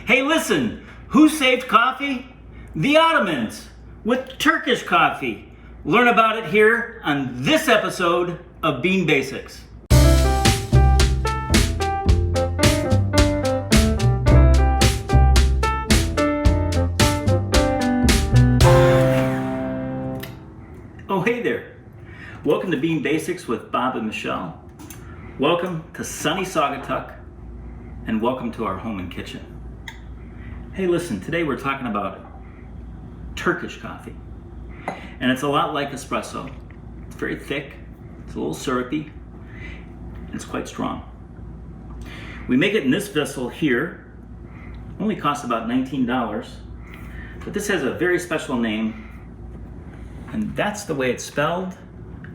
Hey, listen, who saved coffee? The Ottomans with Turkish coffee. Learn about it here on this episode of Bean Basics. Oh, hey there. Welcome to Bean Basics with Bob and Michelle. Welcome to sunny Saugatuck, and welcome to our home and kitchen. Hey, listen, today we're talking about Turkish coffee. And it's a lot like espresso. It's very thick, it's a little syrupy, and it's quite strong. We make it in this vessel here. Only costs about $19, but this has a very special name, and that's the way it's spelled,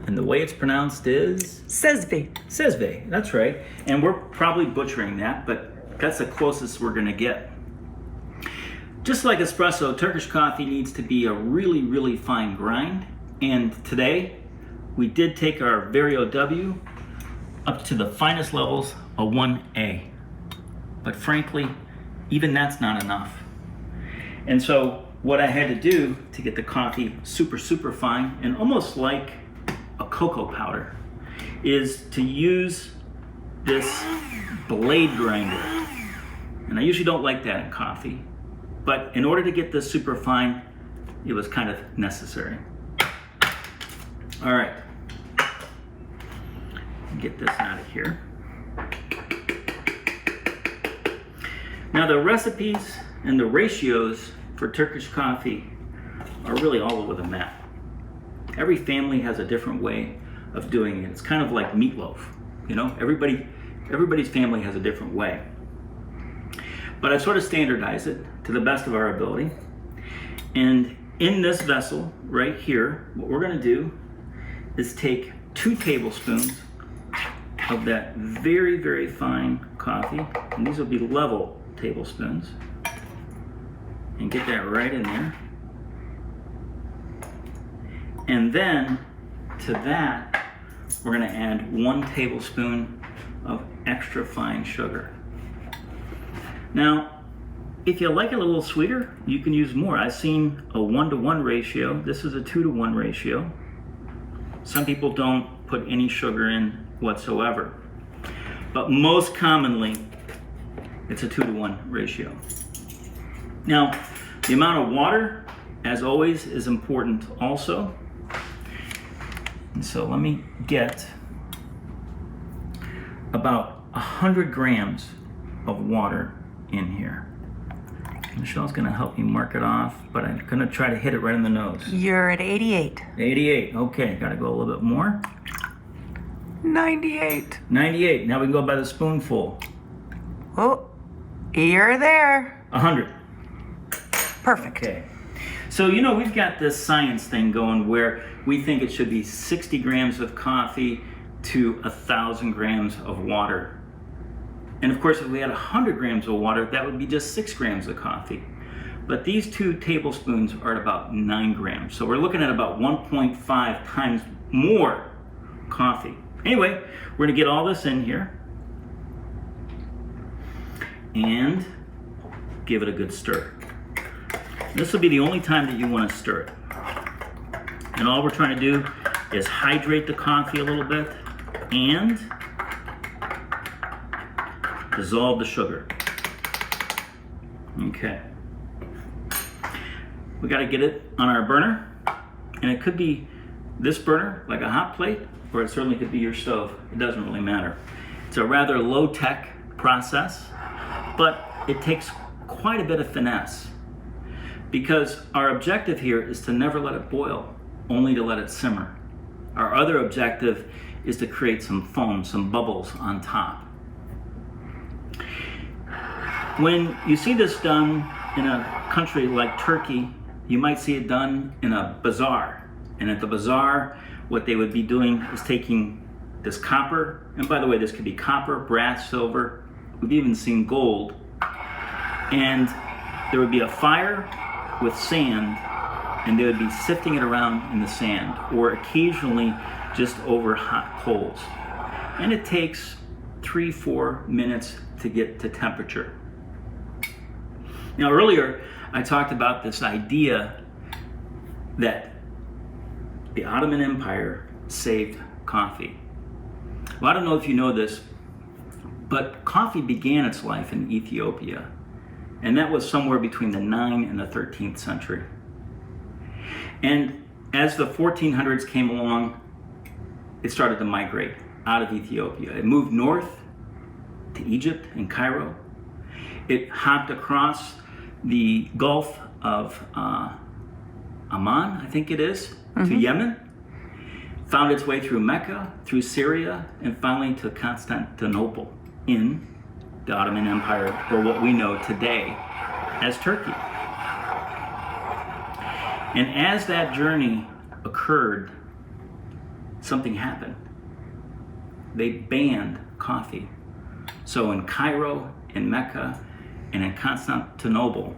and the way it's pronounced is... Sezve. Sezve, that's right. And we're probably butchering that, but that's the closest we're gonna get. Just like espresso, Turkish coffee needs to be a really, really fine grind. And today, we did take our Vario-W up to the finest levels of 1A. But frankly, even that's not enough. And so what I had to do to get the coffee super, super fine and almost like a cocoa powder is to use this blade grinder. And I usually don't like that in coffee. But in order to get this super fine, it was kind of necessary. All right, get this out of here. Now the recipes and the ratios for Turkish coffee are really all over the map. Every family has a different way of doing it. It's kind of like meatloaf, you know? Everybody's family has a different way. But I sort of standardize it to the best of our ability. And in this vessel right here, what we're gonna do is take 2 tablespoons of that very, very fine coffee, and these will be level tablespoons, and get that right in there. And then to that, we're gonna add 1 tablespoon of extra fine sugar. Now, if you like it a little sweeter, you can use more. I've seen a 1-to-1 ratio. This is a 2-to-1 ratio. Some people don't put any sugar in whatsoever. But most commonly, it's a 2-to-1 ratio. Now, the amount of water, as always, is important also. And so let me get about 100 grams of water in here. Michelle's gonna help me mark it off, but I'm gonna try to hit it right in the nose. You're at 88. 88, okay, gotta go a little bit more. 98. 98, now we can go by the spoonful. Oh, you're there. 100. Perfect. Okay, so you know we've got this science thing going where we think it should be 60 grams of coffee to 1,000 grams of water. And of course, if we had 100 grams of water, that would be just 6 grams of coffee. But these 2 tablespoons are at about 9 grams. So we're looking at about 1.5 times more coffee. Anyway, we're gonna get all this in here and give it a good stir. This will be the only time that you wanna stir it. And all we're trying to do is hydrate the coffee a little bit and dissolve the sugar. Okay. We got to get it on our burner, and it could be this burner, like a hot plate, or it certainly could be your stove. It doesn't really matter. It's a rather low-tech process, but it takes quite a bit of finesse because our objective here is to never let it boil, only to let it simmer. Our other objective is to create some foam, some bubbles on top. When you see this done in a country like Turkey, you might see it done in a bazaar. And at the bazaar, what they would be doing is taking this copper, and by the way, this could be copper, brass, silver, we've even seen gold, and there would be a fire with sand, and they would be sifting it around in the sand, or occasionally just over hot coals. And it takes 3-4 minutes to get to temperature. Now earlier, I talked about this idea that the Ottoman Empire saved coffee. Well, I don't know if you know this, but coffee began its life in Ethiopia, and that was somewhere between the 9th and the 13th century. And as the 1400s came along, it started to migrate out of Ethiopia. It moved north to Egypt and Cairo. It hopped across the Gulf of Oman, I think it is, to Yemen, found its way through Mecca, through Syria, and finally to Constantinople in the Ottoman Empire, or what we know today as Turkey. And as that journey occurred, something happened. They banned coffee. So in Cairo, in Mecca, and in Constantinople,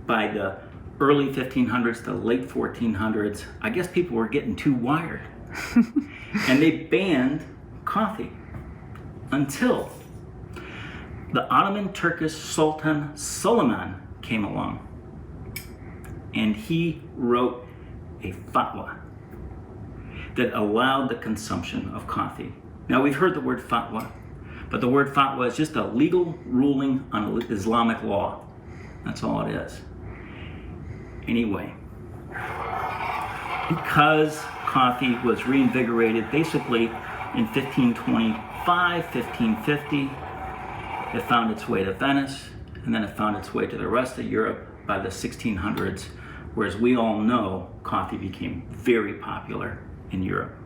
by the early 1500s to late 1400s, I guess people were getting too wired. And they banned coffee until the Ottoman Turkish Sultan Suleiman came along, and he wrote a fatwa that allowed the consumption of coffee. Now, we've heard the word fatwa, but the word fatwa is just a legal ruling on Islamic law. That's all it is. Anyway, because coffee was reinvigorated basically in 1525, 1550, it found its way to Venice, and then it found its way to the rest of Europe by the 1600s, whereas we all know coffee became very popular in Europe.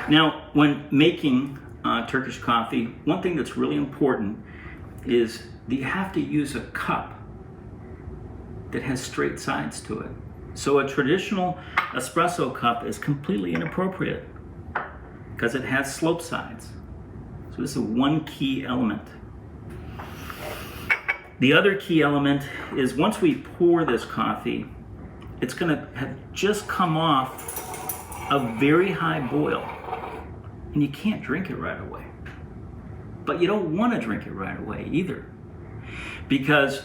Now, when making Turkish coffee, one thing that's really important is that you have to use a cup that has straight sides to it. So a traditional espresso cup is completely inappropriate because it has slope sides. So this is one key element. The other key element is once we pour this coffee, it's going to have just come off a very high boil, and you can't drink it right away. But you don't want to drink it right away either, because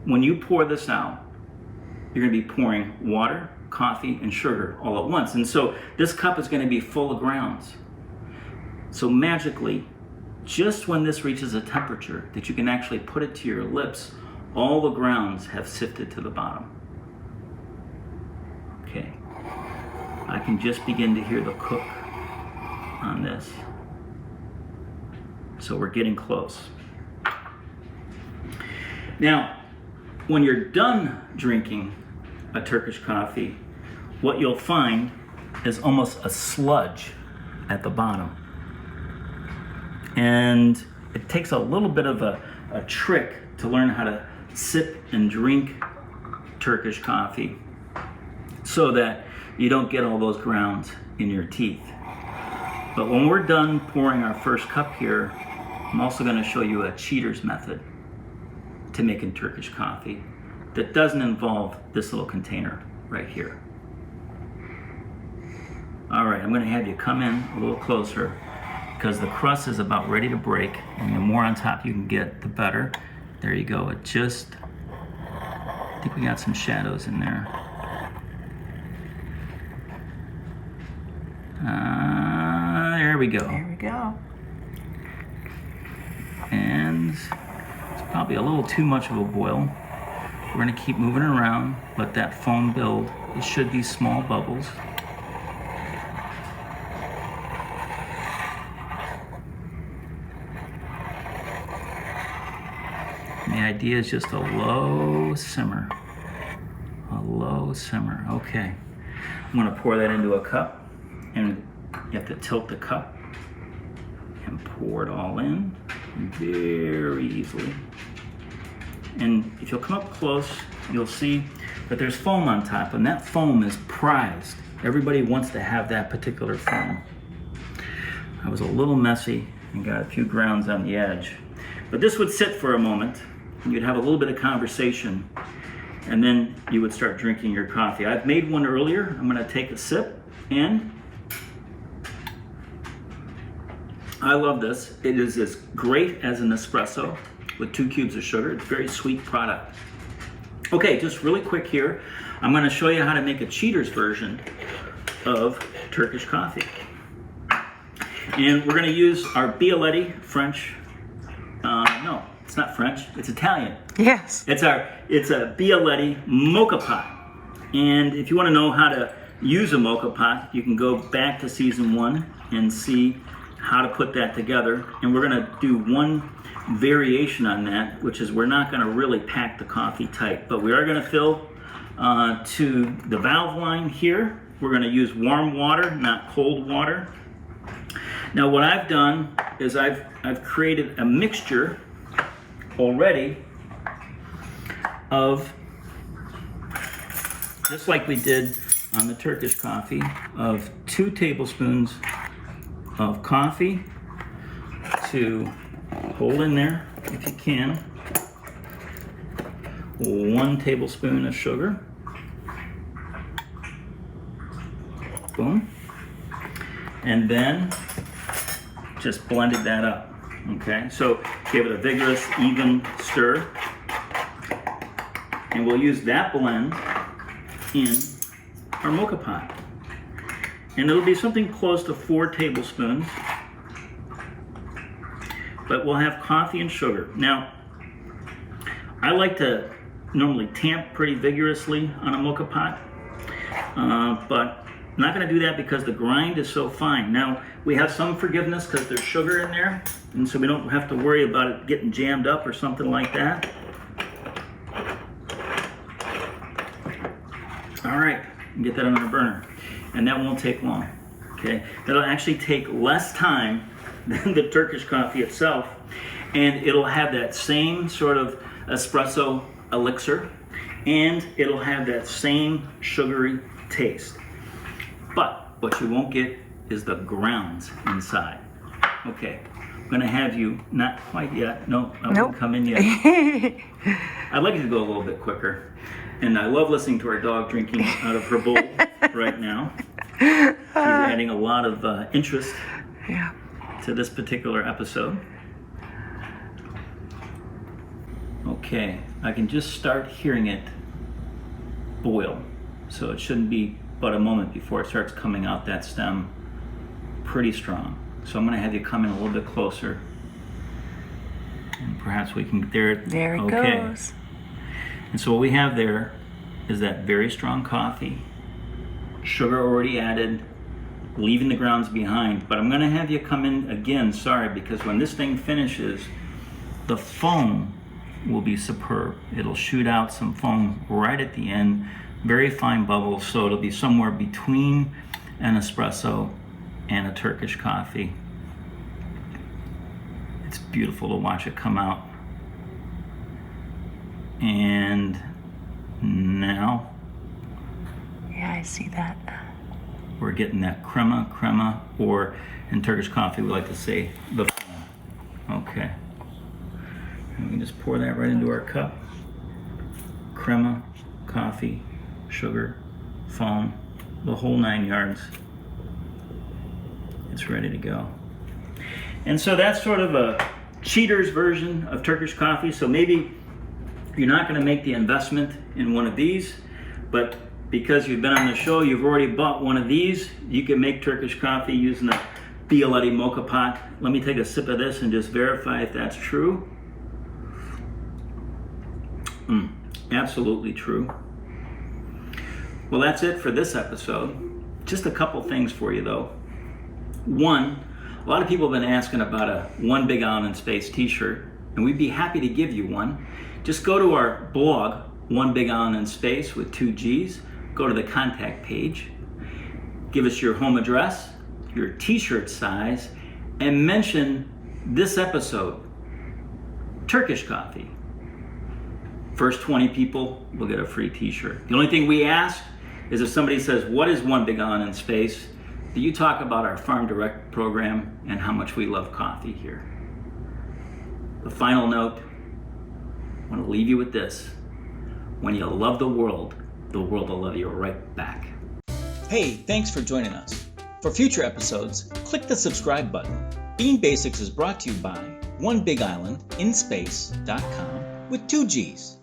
when you pour this out, you're going to be pouring water, coffee, and sugar all at once. And so this cup is going to be full of grounds. So magically, just when this reaches a temperature that you can actually put it to your lips, all the grounds have sifted to the bottom. Okay. I can just begin to hear the cook on this. So we're getting close. Now, when you're done drinking a Turkish coffee, what you'll find is almost a sludge at the bottom. And it takes a little bit of a trick to learn how to sip and drink Turkish coffee so that you don't get all those grounds in your teeth. But when we're done pouring our first cup here, I'm also going to show you a cheater's method to making Turkish coffee that doesn't involve this little container right here. All right, I'm going to have you come in a little closer because the crust is about ready to break, and the more on top you can get, the better. There you go. It just, I think we got some shadows in there. There we go. There we go. And it's probably a little too much of a boil. We're going to keep moving around, let that foam build. It should be small bubbles. And the idea is just a low simmer. A low simmer. Okay. I'm going to pour that into a cup, and you have to tilt the cup and pour it all in very easily. And if you'll come up close, you'll see that there's foam on top, and that foam is prized. Everybody wants to have that particular foam. I was a little messy and got a few grounds on the edge. But this would sit for a moment, and you'd have a little bit of conversation, and then you would start drinking your coffee. I've made one earlier. I'm going to take a sip, and I love this. It is as great as an espresso with 2 cubes of sugar. It's a very sweet product. Okay, just really quick here. I'm going to show you how to make a cheater's version of Turkish coffee. And we're going to use our Bialetti French. No, it's not French. It's Italian. Yes. It's a Bialetti Moka pot. And if you want to know how to use a Moka pot, you can go back to season 1 and see how to put that together. And we're going to do one variation on that, which is we're not going to really pack the coffee tight, but we are going to fill to the valve line here. We're going to use warm water, not cold water. Now what I've done is I've created a mixture already of, just like we did on the Turkish coffee, of 2 tablespoons of coffee to hold in there if you can, 1 tablespoon of sugar, boom, and then just blended that up. Okay, so give it a vigorous, even stir, and we'll use that blend in our Moka pot, and it'll be something close to 4 tablespoons, but we'll have coffee and sugar. Now, I like to normally tamp pretty vigorously on a Moka pot, but I'm not going to do that because the grind is so fine. Now, we have some forgiveness because there's sugar in there, and so we don't have to worry about it getting jammed up or something like that. All right, get that on our burner, and that won't take long. Okay, that'll actually take less time than the Turkish coffee itself, and it'll have that same sort of espresso elixir, and it'll have that same sugary taste. But what you won't get is the grounds inside. Okay, I'm gonna have you, not quite yet, no, I won't come in yet. I'd like you to go a little bit quicker. And I love listening to our dog drinking out of her bowl right now. She's adding a lot of interest to this particular episode. Okay, I can just start hearing it boil. So it shouldn't be but a moment before it starts coming out that stem pretty strong. So I'm going to have you come in a little bit closer, and perhaps we can, there it goes. And so what we have there is that very strong coffee, sugar already added, leaving the grounds behind. But I'm going to have you come in again, sorry, because when this thing finishes, the foam will be superb. It'll shoot out some foam right at the end, very fine bubbles, so it'll be somewhere between an espresso and a Turkish coffee. It's beautiful to watch it come out. And now, yeah, I see that. We're getting that crema, or in Turkish coffee we like to say the foam. Okay. And we can just pour that right into our cup. Crema, coffee, sugar, foam, the whole 9 yards. It's ready to go. And so that's sort of a cheater's version of Turkish coffee. So maybe you're not going to make the investment in one of these, but because you've been on the show, you've already bought one of these. You can make Turkish coffee using a Bialetti Moka pot. Let me take a sip of this and just verify if that's true. Absolutely true. Well, that's it for this episode. Just a couple things for you though. One, a lot of people have been asking about a One Big Island in Space t-shirt, and we'd be happy to give you one. Just go to our blog, One Big Island in Space with 2 G's, go to the contact page, give us your home address, your t-shirt size, and mention this episode, Turkish coffee. First 20 people will get a free t-shirt. The only thing we ask is if somebody says, what is One Big Island in Space? Do you talk about our Farm Direct program and how much we love coffee here? The final note, I want to leave you with this. When you love the world will love you right back. Hey, thanks for joining us. For future episodes, click the subscribe button. Bean Basics is brought to you by One Big Island in Space.com with 2 G's.